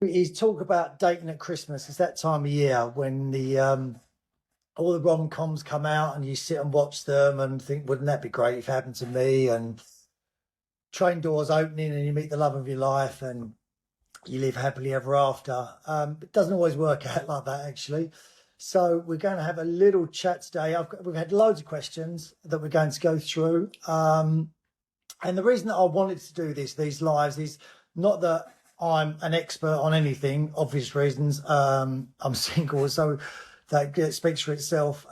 Is talk about dating at Christmas. It's that time of year when the all the rom-coms come out and you sit and watch them and think, wouldn't that be great if it happened to me? And train doors opening and you meet the love of your life and you live happily ever after. It doesn't always work out like that, actually. So we're going to have a little chat today. We've had loads of questions that we're going to go through. And the reason that I wanted to do these lives, is not that I'm an expert on anything, obvious reasons. I'm single, so that speaks for itself.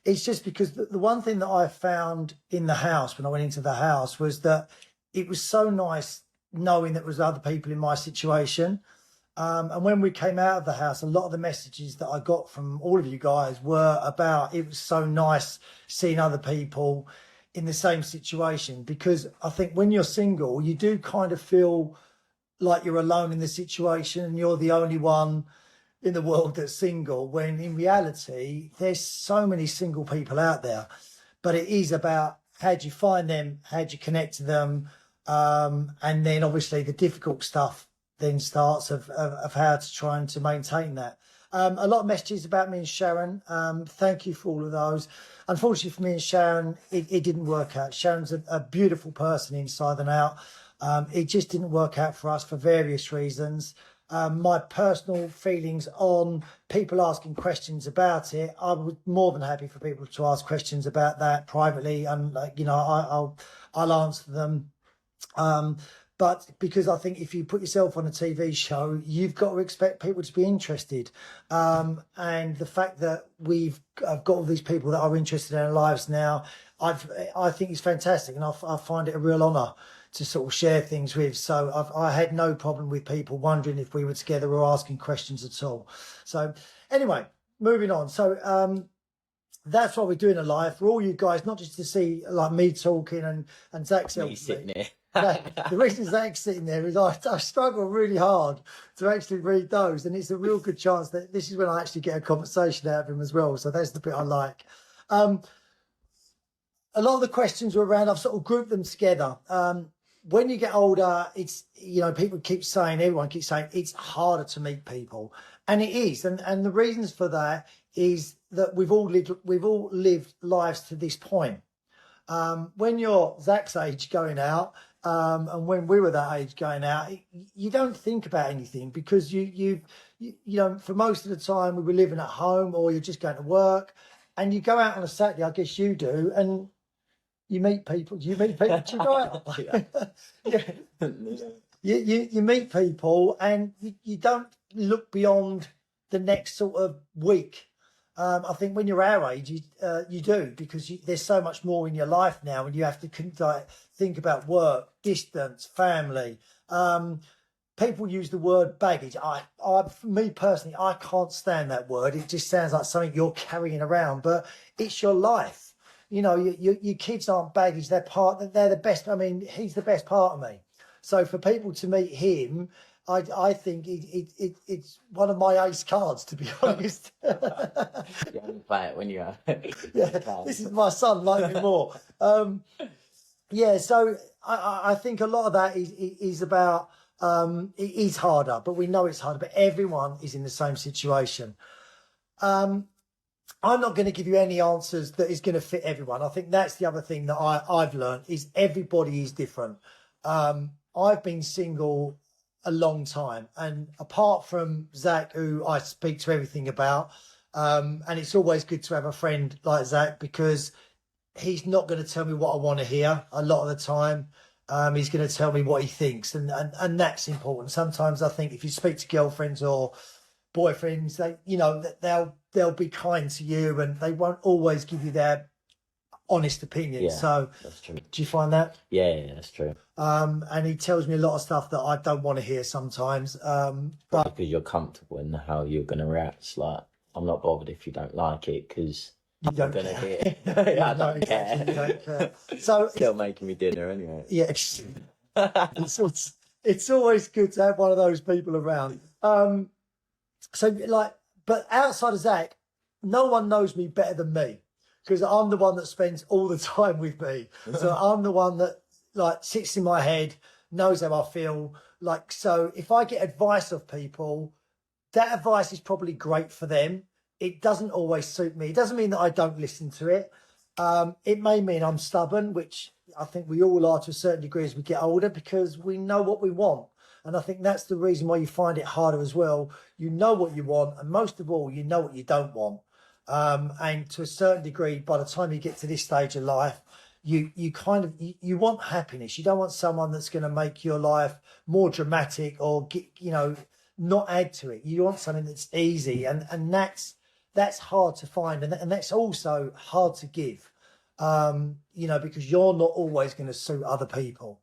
It's just because the one thing that I found in the house when I went into the house was that it was so nice knowing that there was other people in my situation. And when we came out of the house, a lot of the messages that I got from all of you guys were about, it was so nice seeing other people in the same situation, because I think when you're single, you do kind of feel like you're alone in the situation and you're the only one in the world that's single, when in reality, there's so many single people out there. But it is about how do you find them, how do you connect to them, and then obviously the difficult stuff then starts of how to try and to maintain that. A lot of messages about me and Sharon. Thank you for all of those. Unfortunately for me and Sharon, it didn't work out. Sharon's a beautiful person inside and out. It just didn't work out for us for various reasons. My personal feelings on people asking questions about it, I was more than happy for people to ask questions about that privately, and I'll answer them. But because I think if you put yourself on a TV show, you've got to expect people to be interested. And the fact that I've got all these people that are interested in our lives now, I think it's fantastic, and I find it a real honour to sort of share things with. So I had no problem with people wondering if we were together or asking questions at all. So anyway, moving on. So that's what we're doing a live for all you guys, not just to see like me talking and Zach's Me sitting there. The reason Zach's sitting there is I struggle really hard to actually read those, and it's a real good chance that this is when I actually get a conversation out of him as well. So that's the bit I like. A lot of the questions were around, I've sort of grouped them together. When you get older, it's, everyone keeps saying it's harder to meet people, and it is. And the reasons for that is that we've all lived lives to this point. When you're Zach's age going out, and when we were that age going out, you don't think about anything, because you for most of the time we were living at home, or you're just going to work, and you go out on a Saturday, I guess you do, and you meet people. Do you meet people? Do you go out? Yeah. You meet people, and you don't look beyond the next sort of week. I think when you're our age, you do, because there's so much more in your life now, and you have to think about work, distance, family. People use the word baggage. For me personally, I can't stand that word. It just sounds like something you're carrying around, but it's your life. Your kids aren't baggage. They're the best. I mean, he's the best part of me. So for people to meet him, I think it's one of my ace cards, to be honest. You only play it when you are. Yeah, this is my son, like me more. So I think a lot of that is about, it is harder, but we know it's harder, but everyone is in the same situation. I'm not going to give you any answers that is going to fit everyone. I think that's the other thing that I've learned, is everybody is different. I've been single a long time, and apart from Zach, who I speak to everything about, and it's always good to have a friend like Zach, because he's not going to tell me what I want to hear a lot of the time. He's going to tell me what he thinks, and that's important. Sometimes I think if you speak to girlfriends or boyfriends, they'll be kind to you, and they won't always give you their honest opinion. Yeah, so that's true. do you find that? Yeah, that's true. And he tells me a lot of stuff that I don't want to hear sometimes. But because you're comfortable in how you're going to react. It's like, I'm not bothered if you don't like it, because you don't going to care. hear it. I don't care. You don't care. So Still making me dinner anyway. yeah, it's always good to have one of those people around. But outside of Zach, no one knows me better than me, because I'm the one that spends all the time with me. So I'm the one that sits in my head, knows how I feel, Like, so if I get advice of people, that advice is probably great for them. It doesn't always suit me. It doesn't mean that I don't listen to it. It may mean I'm stubborn, which I think we all are to a certain degree as we get older, because we know what we want. And I think that's the reason why you find it harder as well. You know what you want, and most of all, you know what you don't want. And to a certain degree, by the time you get to this stage of life, you kind of you want happiness. You don't want someone that's going to make your life more dramatic or get, not add to it. You want something that's easy, and that's hard to find, and that's also hard to give. Because you're not always going to suit other people.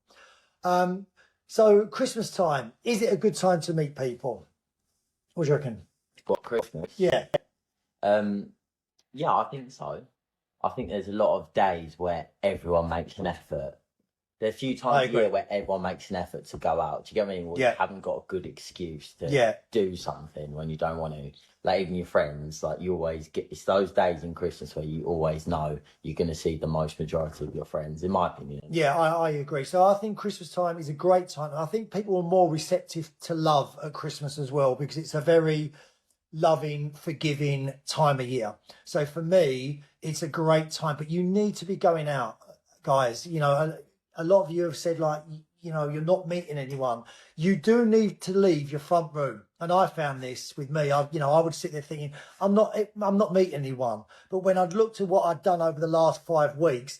So Christmas time, is it a good time to meet people? What do you reckon? What, Christmas? Yeah. Yeah, I think so. I think there's a lot of days where everyone makes an effort. There's a few times a year where everyone makes an effort to go out. Do you get what I mean? Well, you haven't got a good excuse to do something when you don't want to. Like, even your friends, like, you always get... It's those days in Christmas where you always know you're going to see the most majority of your friends, in my opinion. Yeah, I agree. So I think Christmas time is a great time. I think people are more receptive to love at Christmas as well, because it's a very loving, forgiving time of year. So for me, it's a great time, but you need to be going out, guys. A lot of you have said, like, you're not meeting anyone. You do need to leave your front room. And I found this with me. I would sit there thinking, I'm not meeting anyone. But when I'd looked at what I'd done over the last 5 weeks,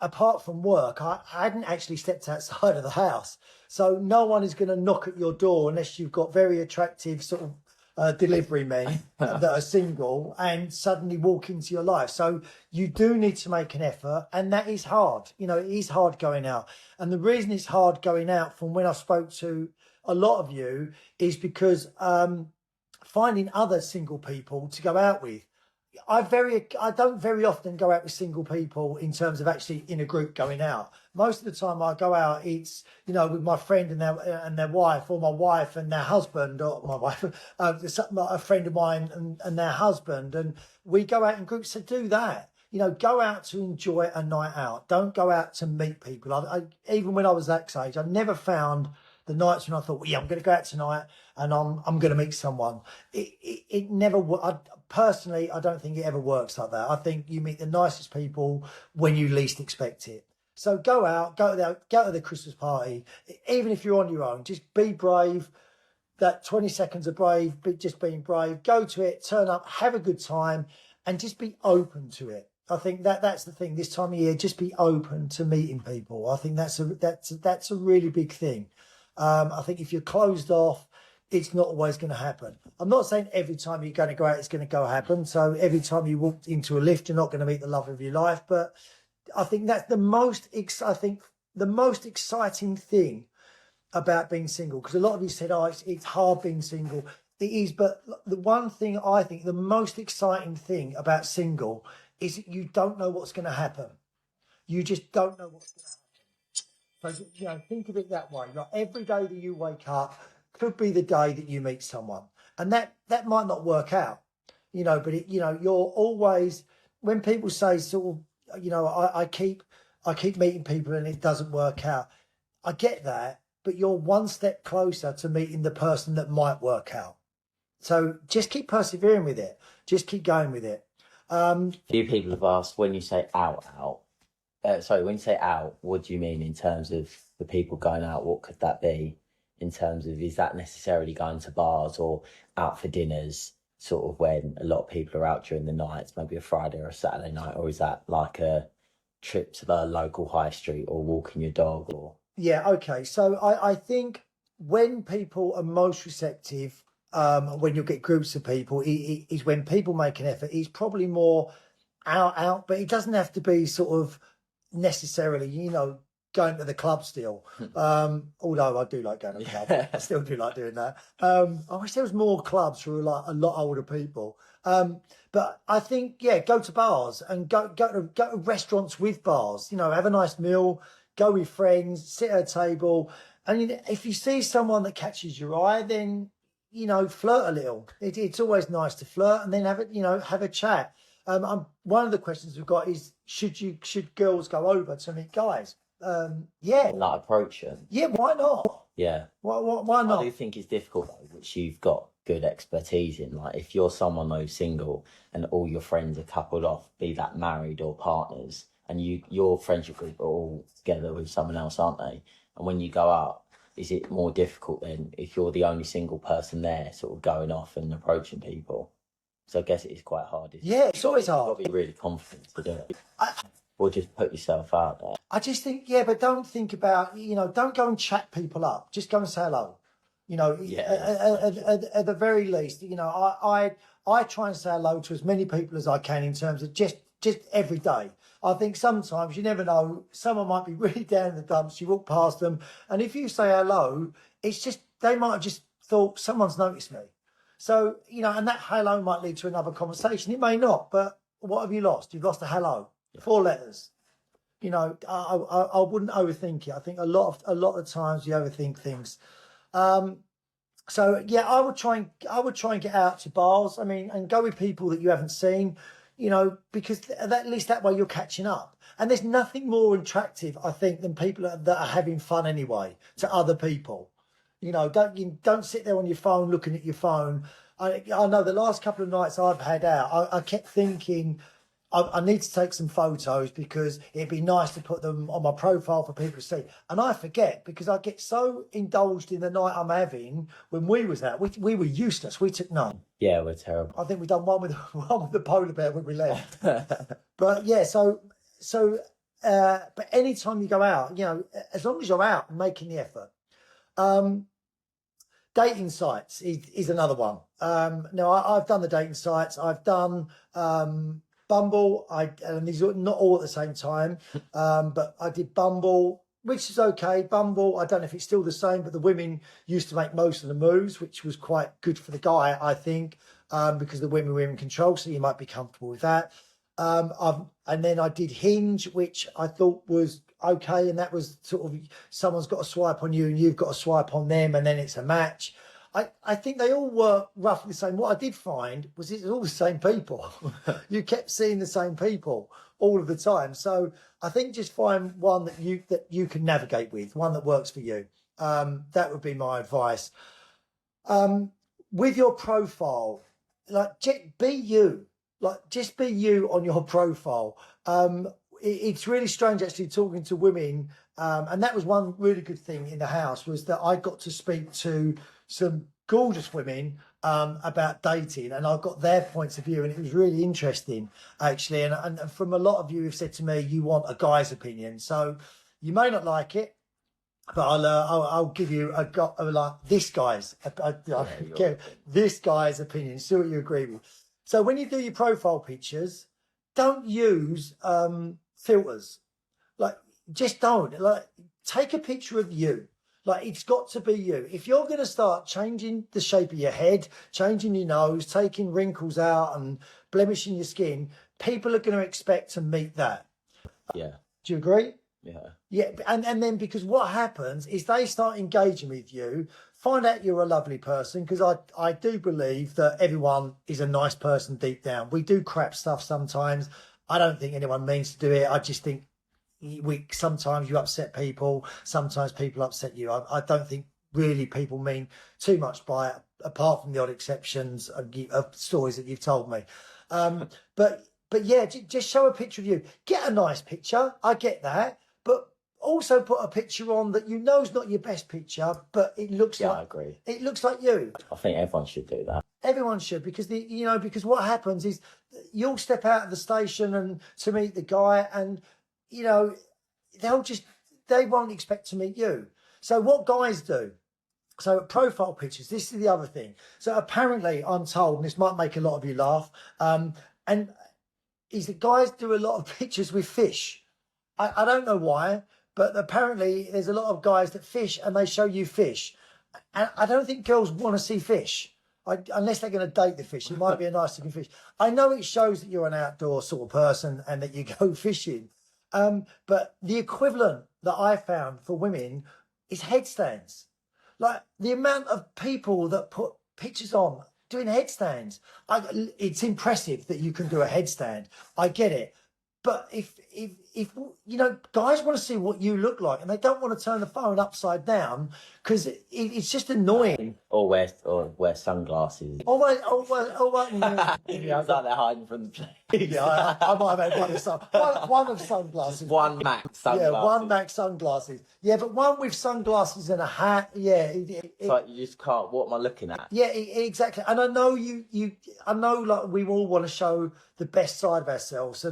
apart from work, I hadn't actually stepped outside of the house. So no one is going to knock at your door unless you've got very attractive sort of delivery men that are single and suddenly walk into your life. So you do need to make an effort, and that is hard. It is hard going out. And the reason it's hard going out, from when I spoke to a lot of you, is because finding other single people to go out with. I don't very often go out with single people in terms of actually in a group going out. Most of the time I go out, it's, with my friend and their wife, or my wife and their husband, or my wife, a friend of mine and their husband. And we go out in groups to do that. Go out to enjoy a night out. Don't go out to meet people. I even when I was that age, I never found the nights when I thought, I'm going to go out tonight and I'm going to meet someone. It never. Personally, I don't think it ever works like that. I think you meet the nicest people when you least expect it. So go out, go to the Christmas party, even if you're on your own. Just be brave. That 20 seconds of brave, just being brave. Go to it, turn up, have a good time, and just be open to it. I think that's the thing this time of year. Just be open to meeting people. I think that's a really big thing. I think if you're closed off, it's not always going to happen. I'm not saying every time you're going to go out, it's going to go happen. So every time you walk into a lift, you're not going to meet the love of your life. But I think that's the most exciting thing about being single. Because a lot of you said, it's hard being single. It is. But the one thing I think, the most exciting thing about single is that you don't know what's going to happen. You just don't know what's going to happen. So, think of it that way. Like, every day that you wake up could be the day that you meet someone, and that might not work out, but you're always, when people say sort of, I keep meeting people and it doesn't work out. I get that, but you're one step closer to meeting the person that might work out. So just keep persevering with it. Just keep going with it. A few people have asked, when you say out, when you say out, what do you mean in terms of the people going out? What could that be? In terms of, is that necessarily going to bars or out for dinners, sort of when a lot of people are out during the nights, maybe a Friday or a Saturday night, or is that like a trip to the local high street or walking your dog? Or yeah, okay. So I think when people are most receptive, when you get groups of people, is when people make an effort. It's probably more out, but it doesn't have to be sort of necessarily, going to the club still. Although I do like going to the club. I still do like doing that. I wish there was more clubs for like a lot older people. But I think, go to bars and go to restaurants with bars, have a nice meal, go with friends, sit at a table. And if you see someone that catches your eye, then, flirt a little. It's always nice to flirt, and then have a chat. One of the questions we've got is, should girls go over to meet guys? like approach them. Yeah, why not? Yeah. Why not? I do think it's difficult though, which you've got good expertise in. Like if you're someone who's single and all your friends are coupled off, be that married or partners, and your friendship group are all together with someone else, aren't they? And when you go out, is it more difficult then if you're the only single person there, sort of going off and approaching people? So I guess it is quite hard. Yeah, it's always hard. You've got to be really confident to do it. Or just put yourself out there. I just think, yeah, but don't think about, don't go and chat people up. Just go and say hello. At the very least, I try and say hello to as many people as I can in terms of just every day. I think sometimes you never know, someone might be really down in the dumps, you walk past them, and if you say hello, it's just, they might have just thought, someone's noticed me. So, and that hello might lead to another conversation. It may not, but what have you lost? You've lost a hello. 4 letters. I wouldn't overthink it. I think a lot of times you overthink things. So yeah, I would try and get out to bars. I mean, and go with people that you haven't seen, because at least that way you're catching up. And there's nothing more attractive, I think, than people that are having fun anyway to other people. Don't sit there on your phone looking at your phone. I know the last couple of nights I've had out, I kept thinking, I need to take some photos because it'd be nice to put them on my profile for people to see. And I forget because I get so indulged in the night I'm having. When we was out, we were useless. We took none. Yeah, we're terrible. I think we done one with the polar bear when we left. But yeah, but anytime you go out, as long as you're out and making the effort. Dating sites is another one. Now I've done the dating sites. I've done Bumble, and these are not all at the same time, but I did Bumble, which is okay. Bumble, I don't know if it's still the same, but the women used to make most of the moves, which was quite good for the guy, I think, because the women were in control, so you might be comfortable with that. And then I did Hinge, which I thought was okay, and that was sort of someone's got to swipe on you and you've got to swipe on them, and then it's a match. I think they all were roughly the same. What I did find was it's all the same people. You kept seeing the same people all of the time. So I think just find one that you can navigate with, one that works for you. That would be my advice. With your profile, be you. Just be you on your profile. It's really strange actually talking to women, and that was one really good thing in the house was that I got to speak to some gorgeous women about dating, and I got their points of view, and it was really interesting actually. And from a lot of you who've said to me, you want a guy's opinion, so you may not like it, but I'll give you this guy's this guy's opinion. See what you agree with. So when you do your profile pictures, don't use filters. Just don't. Take a picture of you. It's got to be you. If you're going to start changing the shape of your head, changing your nose, taking wrinkles out and blemishing your skin, people are going to expect to meet that. Yeah. Do you agree? Yeah. Yeah. And then because what happens is they start engaging with you, find out you're a lovely person, because I do believe that everyone is a nice person deep down. We do crap stuff sometimes. I don't think anyone means to do it. I just think sometimes you upset people, sometimes people upset you. I don't think really people mean too much by it, apart from the odd exceptions of stories that you've told me. But yeah, just show a picture of you. Get a nice picture, I get that, but also put a picture on that is not your best picture, but it looks I agree. It looks like you. I think everyone should do that. Everyone should, because because what happens is you'll step out of the station and to meet the guy, and they won't expect to meet you. So what guys do, so profile pictures, this is the other thing. So apparently I'm told, and this might make a lot of you laugh, and is that guys do a lot of pictures with fish. I don't know why, but apparently there's a lot of guys that fish and they show you fish. And I don't think girls want to see fish. Unless they're going to date the fish. It might be a nice looking fish. I know it shows that you're an outdoor sort of person and that you go fishing. But the equivalent that I found for women is headstands. The amount of people that put pictures on doing headstands. It's impressive that you can do a headstand. I get it. But if if you know, guys want to see what you look like, and they don't want to turn the phone upside down because it's just annoying. Or wear sunglasses. Yeah. It's like they're hiding from the police. Yeah, I might have had one of sunglasses. Just one Max sunglasses. Yeah, one Max sunglasses. Yeah, but one with sunglasses and a hat. Yeah, it's like you just can't. What am I looking at? Yeah, exactly. And I know I know, like, we all want to show the best side of ourselves,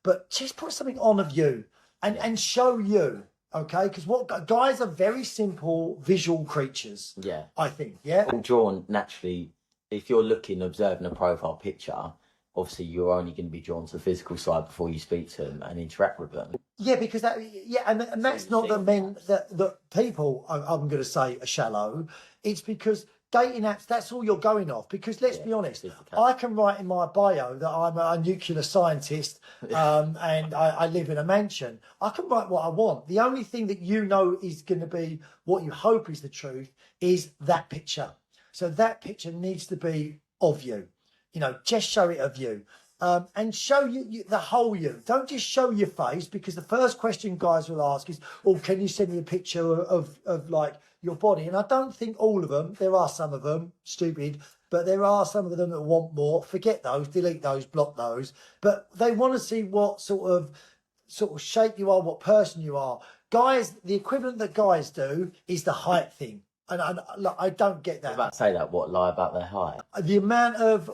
but just put something on of you and show you. Okay, because guys are very simple visual creatures. Yeah, I think. Yeah, all drawn naturally. If you're observing a profile picture, obviously you're only going to be drawn to the physical side before you speak to them and interact with them. Yeah, because and that's not that men that people I'm going to say are shallow. It's because dating apps, that's all you're going off. Because let's be honest, I can write in my bio that I'm a nuclear scientist and I live in a mansion. I can write what I want. The only thing that you know is going to be what you hope is the truth is that picture. So that picture needs to be of you. You know, just show it of you. And show you the whole you. Don't just show your face, because the first question guys will ask is, "Oh, can you send me a picture of like your body?" And I don't think all of them. There are some of them stupid, but there are some of them that want more. Forget those, delete those, block those. But they want to see what sort of shape you are, what person you are. Guys, the equivalent that guys do is the height thing. And I don't get that. I was about to say that. What, lie about their height? The amount of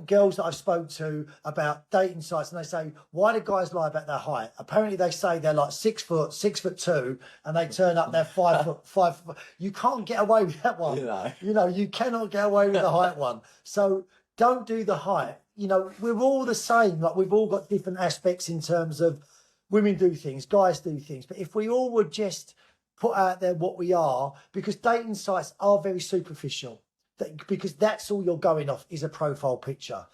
girls that I've spoke to about dating sites, and they say, "Why do guys lie about their height?" Apparently they say they're like 6 foot, 6'2", and they turn up they're 5 foot, 5 foot. You can't get away with that one. You know, you cannot get away with the height one. So don't do the height. You know, we're all the same. Like, we've all got different aspects in terms of women do things, guys do things. But if we all would just put out there what we are, because dating sites are very superficial. Because that's all you're going off is a profile picture.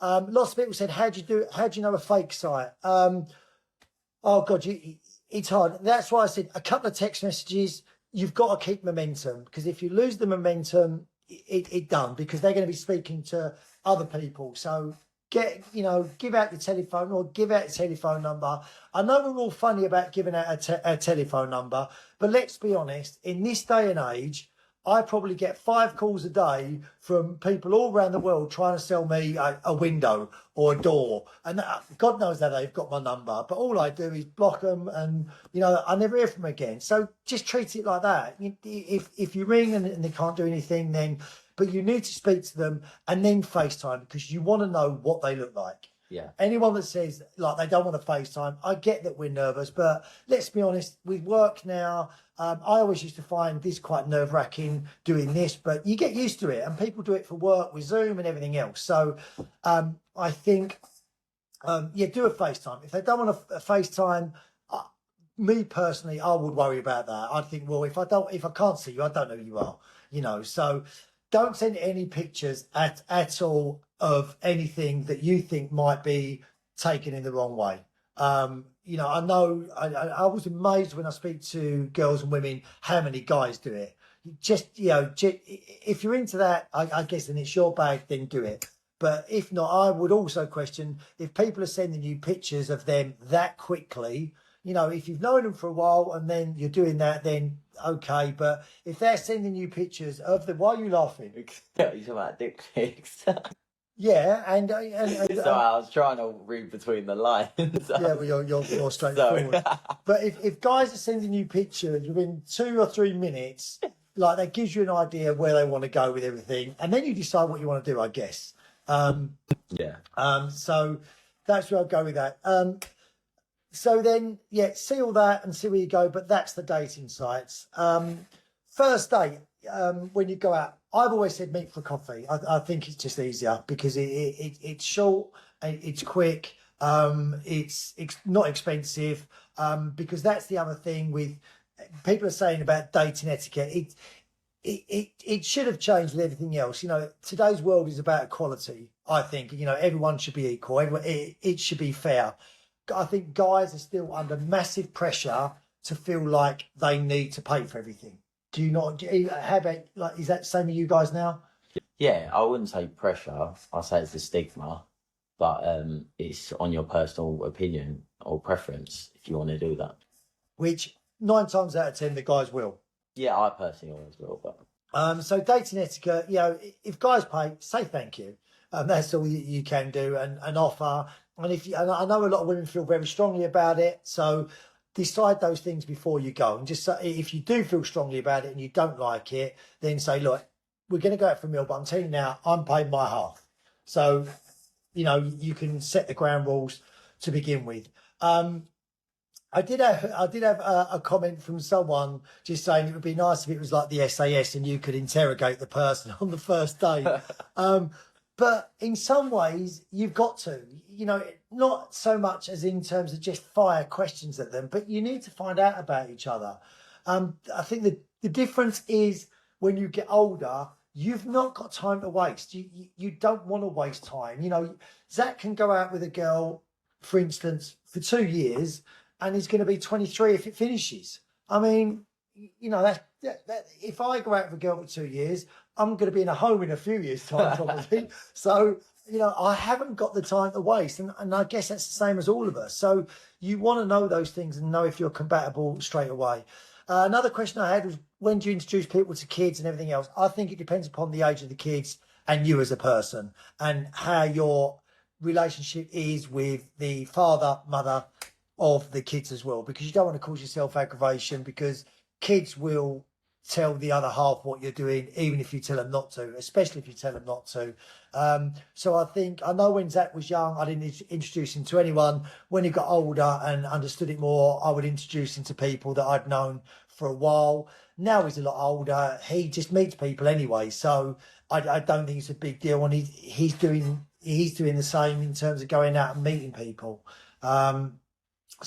Lots of people said, how do you know a fake site? Oh God, it's hard. That's why I said a couple of text messages. You've got to keep momentum, because if you lose the momentum, it done, because they're going to be speaking to other people. So give out your telephone, or give out your telephone number. I know we're all funny about giving out a telephone number, but let's be honest, in this day and age, I probably get 5 calls a day from people all around the world trying to sell me a window or a door. And God knows that they've got my number. But all I do is block them, and, I never hear from them again. So just treat it like that. If you ring and they can't do anything, then... But you need to speak to them and then FaceTime, because you want to know what they look like. Yeah. Anyone that says, like, they don't want to FaceTime, I get that we're nervous, but let's be honest, with work now, I always used to find this quite nerve-wracking doing this, but you get used to it, and people do it for work with Zoom and everything else. So I think, do a FaceTime. If they don't want a FaceTime, me personally, I would worry about that. I'd think, well, if I can't see you, I don't know who you are, so don't send any pictures at all of anything that you think might be taken in the wrong way. I know I was amazed when I speak to girls and women how many guys do it. If you're into that, I guess, then it's your bag, then do it. But if not, I would also question if people are sending you pictures of them that quickly. If you've known them for a while and then you're doing that, then okay. But if they're sending you pictures of them, why are you laughing? You're talking about dick pics. Yeah, and so I was trying to read between the lines. Yeah, well, you're straightforward. But if guys are sending you pictures within 2 or 3 minutes, like, that gives you an idea of where they want to go with everything, and then you decide what you want to do, I guess. So that's where I'll go with that. So then, see all that and see where you go. But that's the dating sites. First date, when you go out, I've always said meet for coffee. I think it's just easier, because it's short, it's quick, it's not expensive. Because that's the other thing with people are saying about dating etiquette. It should have changed with everything else. Today's world is about equality. I think everyone should be equal. It should be fair. I think guys are still under massive pressure to feel like they need to pay for everything. Do you not? How about, like, is that the same with you guys now? Yeah, I wouldn't say pressure. I'd say it's a stigma. but it's on your personal opinion or preference if you want to do that. Which 9 times out of 10 the guys will. Yeah, I personally always will. But so dating etiquette, if guys pay, say thank you. That's all you can do and offer. And and I know a lot of women feel very strongly about it, so decide those things before you go. And just say, if you do feel strongly about it and you don't like it, then say, look, we're going to go out for a meal, but I'm telling you now, I'm paying my half. So, you can set the ground rules to begin with. I did have a comment from someone just saying it would be nice if it was like the SAS and you could interrogate the person on the first date. But in some ways, you've got to, not so much as in terms of just fire questions at them, but you need to find out about each other. I think the difference is when you get older, you've not got time to waste. You don't want to waste time. Zach can go out with a girl, for instance, for 2 years, and he's going to be 23 if it finishes. I mean, that if I go out with a girl for 2 years, I'm going to be in a home in a few years' time, probably. So, I haven't got the time to waste. And I guess that's the same as all of us. So you want to know those things and know if you're compatible straight away. Another question I had was, when do you introduce people to kids and everything else? I think it depends upon the age of the kids and you as a person and how your relationship is with the father, mother of the kids as well, because you don't want to cause yourself aggravation, because kids will tell the other half what you're doing, even if you tell them not to, especially if you tell them not to. So I know when Zach was young, I didn't introduce him to anyone. When he got older and understood it more, I would introduce him to people that I'd known for a while. Now he's a lot older. He just meets people anyway. So I don't think it's a big deal. And he's doing the same in terms of going out and meeting people. So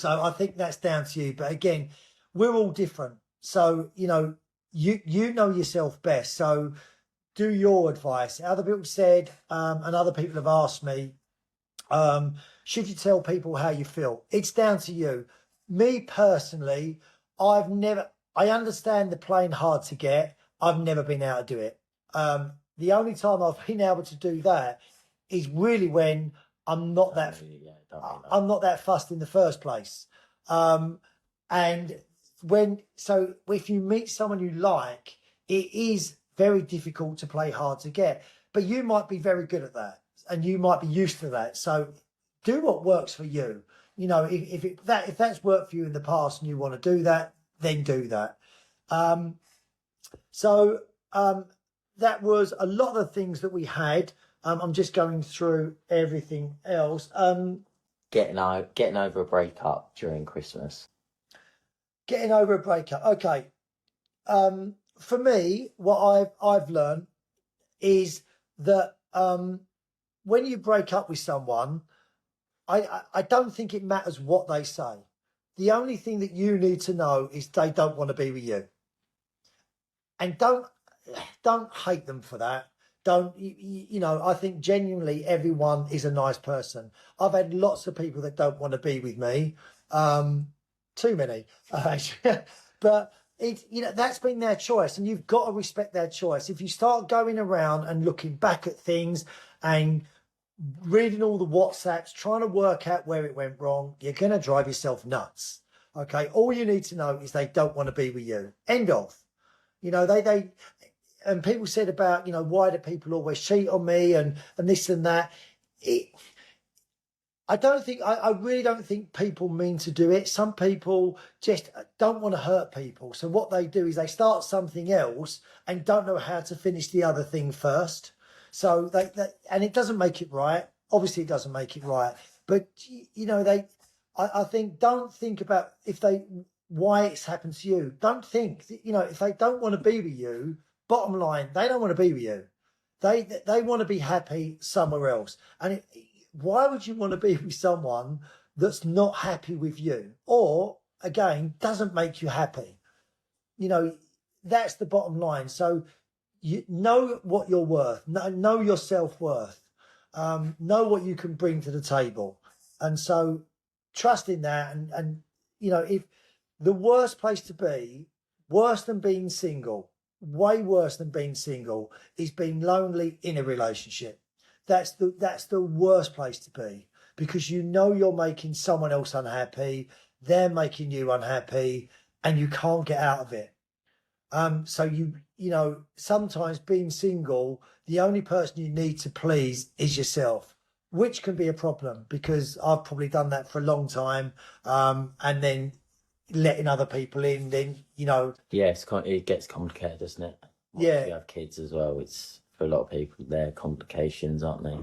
I think that's down to you. But again, we're all different. So, you know yourself best. So do your advice. Other people said, and other people have asked me, should you tell people how you feel? It's down to you. Me personally, I understand the playing hard to get. I've never been able to do it. The only time I've been able to do that is really when I'm not that fussed in the first place. And if you meet someone you like, it is very difficult to play hard to get, but you might be very good at that and you might be used to that. So do what works for you. If that's worked for you in the past and you want to do that, then do that. That was a lot of the things that we had. I'm just going through everything else. Getting over a breakup during Christmas. Getting over a breakup. Okay. For me, what I've learned is that when you break up with someone, I don't think it matters what they say. The only thing that you need to know is they don't want to be with you. And don't hate them for that. I think genuinely everyone is a nice person. I've had lots of people that don't want to be with me. Too many, actually. But that's been their choice, and you've got to respect their choice. If you start going around and looking back at things and reading all the WhatsApps, trying to work out where it went wrong, you're going to drive yourself nuts. Okay, all you need to know is they don't want to be with you. End of. They and people said about, why do people always cheat on me and this and that. I really don't think people mean to do it. Some people just don't want to hurt people. So what they do is they start something else and don't know how to finish the other thing first. So and it doesn't make it right. Obviously it doesn't make it right. But, I think, don't think about why it's happened to you. Don't think, if they don't want to be with you, bottom line, they don't want to be with you. They want to be happy somewhere else. And why would you want to be with someone that's not happy with you? Or, again, doesn't make you happy? That's the bottom line. So you know what you're worth. Know your self-worth. Know what you can bring to the table. And so trust in that. And if the worst place to be, worse than being single, way worse than being single, is being lonely in a relationship. that's the worst place to be, because you know you're making someone else unhappy, they're making you unhappy, and you can't get out of it. So you know, sometimes being single, the only person you need to please is yourself, which can be a problem, because I've probably done that for a long time. And then letting other people in, then, you know. Yeah, it gets complicated, doesn't it? Once Yeah. you have kids as well, it's, for a lot of people, they're complications, aren't they?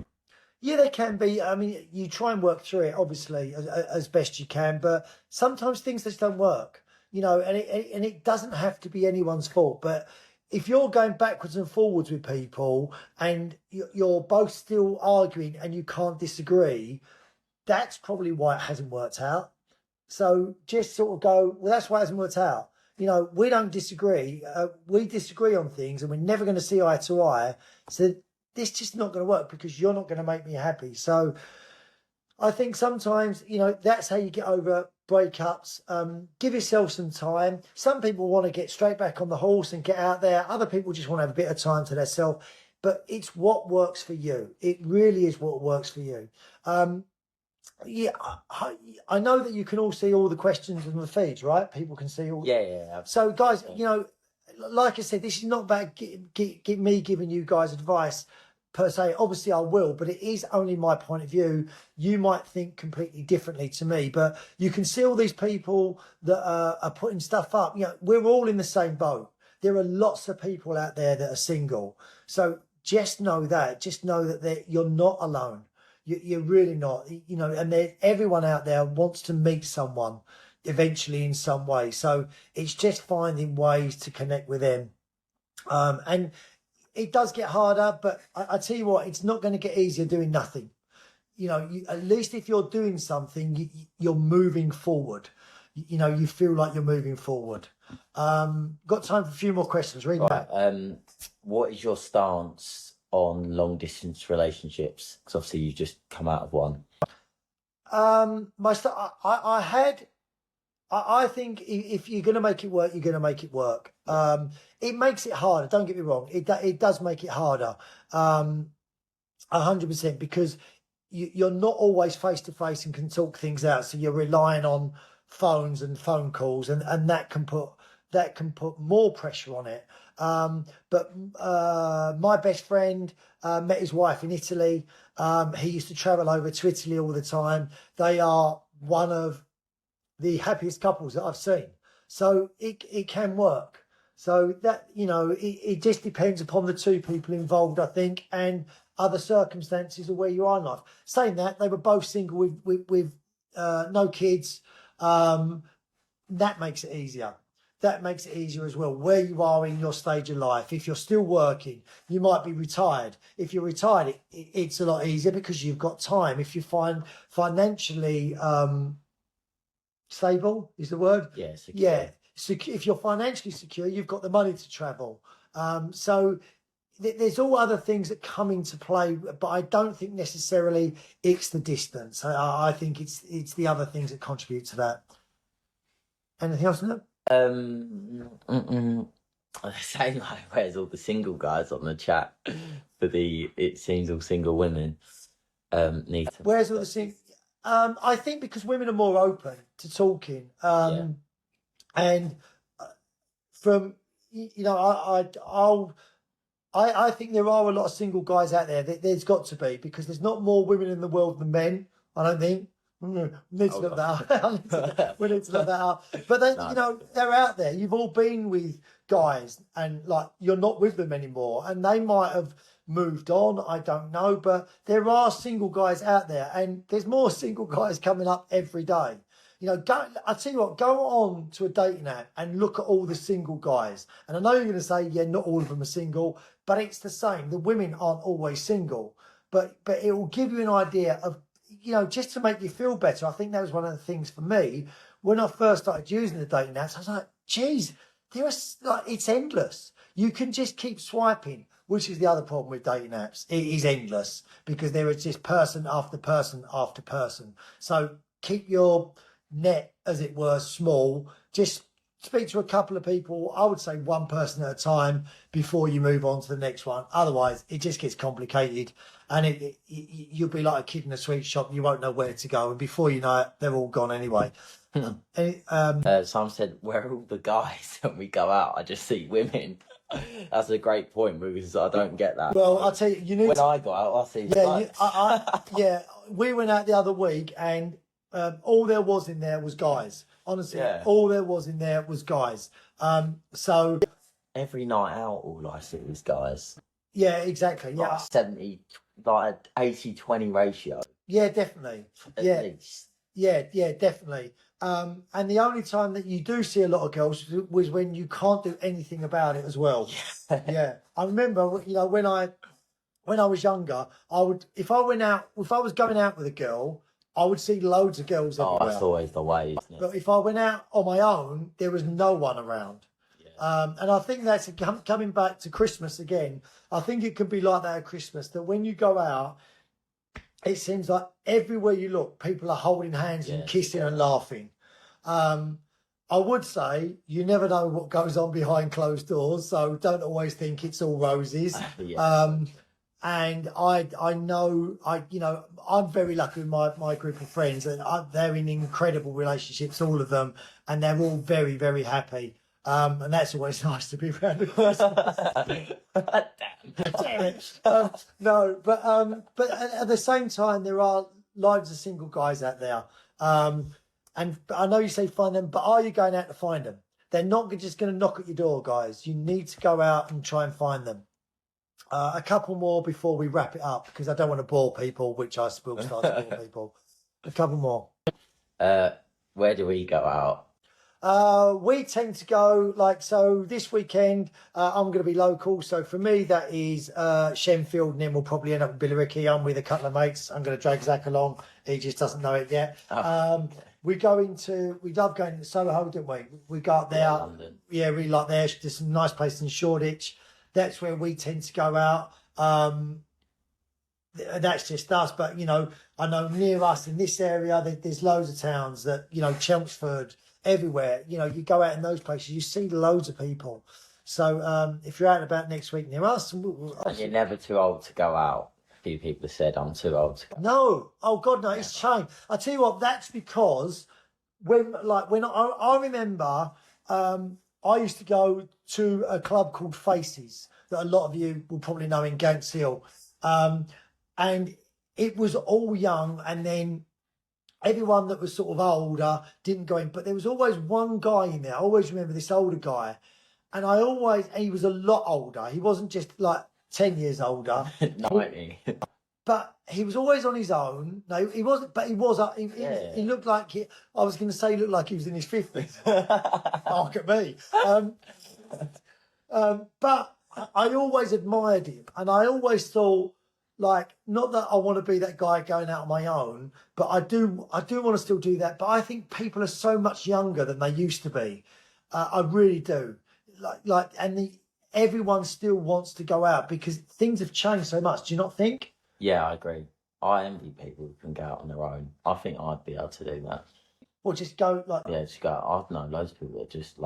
Yeah, they can be. I mean, you try and work through it, obviously, as best you can, but sometimes things just don't work, you know, and it doesn't have to be anyone's fault. But if you're going backwards and forwards with people and you're both still arguing and you can't disagree, that's probably why it hasn't worked out. So just sort of go, well, that's why it hasn't worked out. You know, we don't disagree. We disagree on things and we're never going to see eye to eye. So this just not going to work because you're not going to make me happy. So I think sometimes, you know, that's how you get over breakups. Give yourself some time. Some people want to get straight back on the horse and get out there. Other people just want to have a bit of time to themselves. But it's what works for you. It really is what works for you. Yeah, I know that you can all see all the questions in the feeds, right? People can see all. Yeah. Absolutely. So, guys, you know, like I said, this is not about me giving you guys advice per se. Obviously, I will, but it is only my point of view. You might think completely differently to me, but you can see all these people that are putting stuff up. You know, we're all in the same boat. There are lots of people out there that are single. So just know that. Just know that you're not alone. You're really not, you know, and everyone out there wants to meet someone eventually in some way. So it's just finding ways to connect with them. And it does get harder, but I tell you what, it's not going to get easier doing nothing. You know, at least if you're doing something, you're moving forward. You know, you feel like you're moving forward. Got time for a few more questions. Read that. What is your stance on long distance relationships? Because obviously you just come out of one. I think if you're going to make it work, you're going to make it work. It makes it harder. Don't get me wrong. It does make it harder. 100%, because you're not always face to face and can talk things out. So you're relying on phones and phone calls, and that can put more pressure on it. But my best friend met his wife in Italy. He used to travel over to Italy all the time. They are one of the happiest couples that I've seen. So it can work. So that, you know, it just depends upon the two people involved, I think, and other circumstances of where you are in life. Saying that, they were both single with no kids. That makes it easier. That makes it easier as well, where you are in your stage of life. If you're still working, you might be retired. If you're retired, it's a lot easier because you've got time. If you find financially stable, is the word? Yeah, secure. Yeah. If you're financially secure, you've got the money to travel. So there's all other things that come into play, but I don't think necessarily it's the distance. I think it's the other things that contribute to that. Anything else in that? Saying like, where's all the single guys on the chat for it seems all single women need to... Where's all the single... I think because women are more open to talking. And from, you know, I think there are a lot of single guys out there. There's got to be, because there's not more women in the world than men, I don't think. We need to look that up. We need to look that up. But then, you know, they're out there. You've all been with guys and like you're not with them anymore, and they might have moved on. I don't know, but there are single guys out there, and there's more single guys coming up every day. You know, I tell you what, go on to a dating app and look at all the single guys. And I know you're going to say, yeah, not all of them are single, but it's the same. The women aren't always single, but it will give you an idea of, you know, just to make you feel better. I think that was one of the things for me when I first started using the dating apps. I was like, geez, it's endless. You can just keep swiping, which is the other problem with dating apps. It is endless because there is just person after person after person. So keep your net, as it were, small. Just speak to a couple of people. I would say one person at a time before you move on to the next one. Otherwise, it just gets complicated, and you'll be like a kid in a sweet shop. You won't know where to go, and before you know it, they're all gone anyway. Someone said, "Where are all the guys when we go out? I just see women." That's a great point because I don't get that. Well, I'll tell you, you need. When I go out, I see. Yeah, we went out the other week, and all there was in there was guys. Honestly, all there was in there was guys. So every night out, all I see is guys. Yeah, exactly. Yeah, like 70, like 80-20 ratio. Yeah, definitely. At least. Yeah, definitely. And the only time that you do see a lot of girls was when you can't do anything about it as well. Yeah. I remember, when I was younger, if I was going out with a girl, I would see loads of girls everywhere. Oh, that's always the way, isn't it? But if I went out on my own, there was no one around. Yeah. And I think that's coming back to Christmas again. I think it could be like that at Christmas, that when you go out, it seems like everywhere you look, people are holding hands and kissing and laughing. I would say you never know what goes on behind closed doors, so don't always think it's all roses. And I know, I'm very lucky with my group of friends, and they're in incredible relationships, all of them, and they're all very, very happy. And that's always nice to be around at Christmas. Damn it. No, but at the same time, there are loads of single guys out there. And I know you say find them, but are you going out to find them? They're not just going to knock at your door, guys. You need to go out and try and find them. A couple more before we wrap it up, because I don't want to bore people, which I will start to bore people. A couple more. Where do we go out? We tend to go this weekend. I'm going to be local, so for me that is Shenfield, and then we'll probably end up with Billericay. I'm with a couple of mates. I'm going to drag Zach along. He just doesn't know it yet. We love going to Soho, don't we? We go up there. London. Yeah, really like there. There's some nice places in Shoreditch. That's where we tend to go out. That's just us, but I know near us in this area, there's loads of towns that Chelmsford, everywhere. You go out in those places, you see loads of people. So if you're out and about next week near us, and you're never too old to go out. A few people have said I'm too old to go. No, oh God, no, it's changed. I tell you what, that's because when I remember, I used to go to a club called Faces that a lot of you will probably know in Gants Hill, and it was all young, and then everyone that was sort of older didn't go in, but there was always one guy in there. I always remember this older guy, and he was a lot older. He wasn't just like 10 years older. 90. But he was always on his own. No, he wasn't, but he was. He looked like I was going to say he looked like he was in his 50s. Look at me. But I always admired him, and I always thought, not that I want to be that guy going out on my own, but I do want to still do that. But I think people are so much younger than they used to be. I really do. Everyone still wants to go out because things have changed so much. Do you not think? Yeah, I agree. I envy people who can go out on their own. I think I'd be able to do that. Or just go just go. I know loads of people that just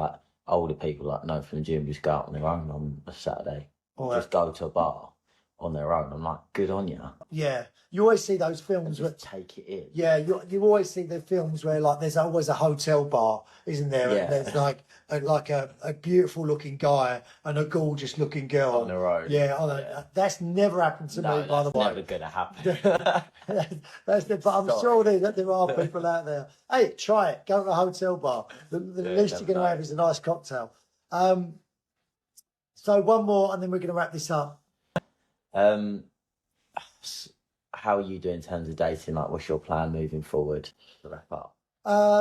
older people from the gym just go out on their own on a Saturday. Or just go to a bar on their own. I'm like, good on you. Yeah, you always see those films where take it in. Yeah, you always see the films where there's always a hotel bar, isn't there? Yeah. And there's a beautiful looking guy and a gorgeous looking girl on their own. Yeah, that's never happened to me, by the way. Never gonna happen. But I'm sure that there are people out there. Hey, try it. Go to a hotel bar. The least you're going to have is a nice cocktail. So one more, and then we're going to wrap this up. How are you doing in terms of dating? What's your plan moving forward to wrap up?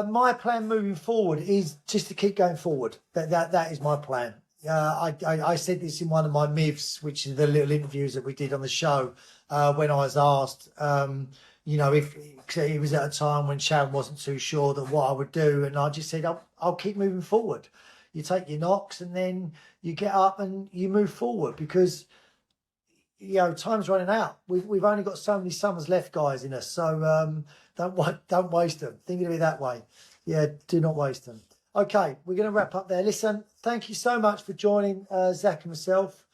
My plan moving forward is just to keep going forward. That is my plan. I said this in one of my myths, which is the little interviews that we did on the show, when I was asked, if it was at a time when Sharon wasn't too sure that what I would do, and I just said, I'll keep moving forward. You take your knocks and then you get up and you move forward, because time's running out. We've only got so many summers left, guys, in us. So don't waste them. Think of it that way. Yeah, do not waste them. Okay, we're going to wrap up there. Listen, thank you so much for joining Zach and myself.